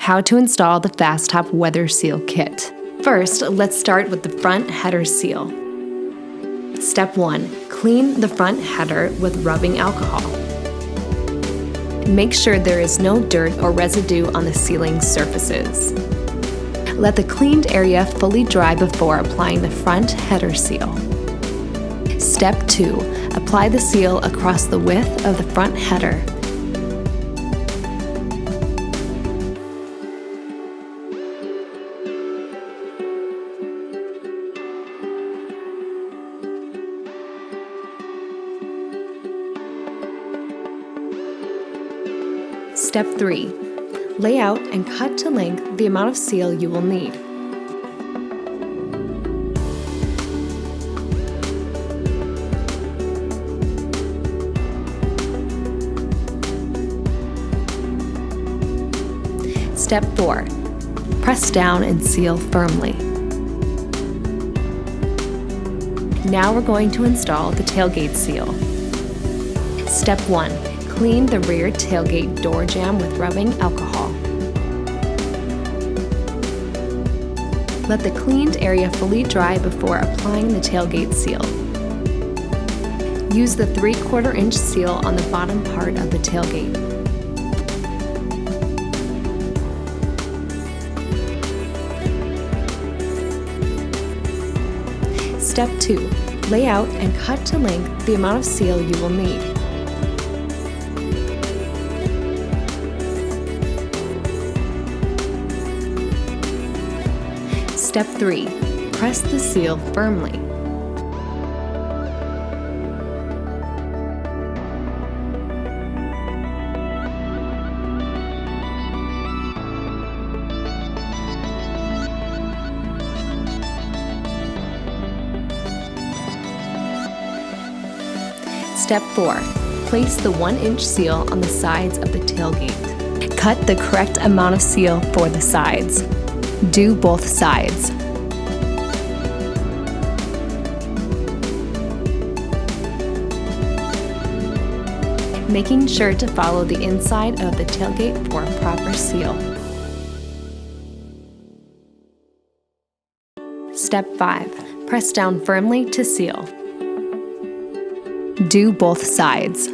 How to install the Fas-Top Weather Seal Kit. First, let's start with the front header seal. Step 1. Clean the front header with rubbing alcohol. Make sure there is no dirt or residue on the sealing surfaces. Let the cleaned area fully dry before applying the front header seal. Step 2. Apply the seal across the width of the front header. Step 3. Lay out and cut to length the amount of seal you will need. Step 4. Press down and seal firmly. Now we're going to install the tailgate seal. Step 1. Clean the rear tailgate door jamb with rubbing alcohol. Let the cleaned area fully dry before applying the tailgate seal. Use the 3/4 inch seal on the bottom part of the tailgate. Step 2. Lay out and cut to length the amount of seal you will need. Step 3. Press the seal firmly. Step 4. Place the 1-inch seal on the sides of the tailgate. Cut the correct amount of seal for the sides. Do both sides. Making sure to follow the inside of the tailgate for a proper seal. Step 5. Press down firmly to seal. Do both sides.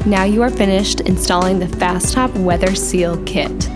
Now you are finished installing the Fas-Top Weather Seal Kit.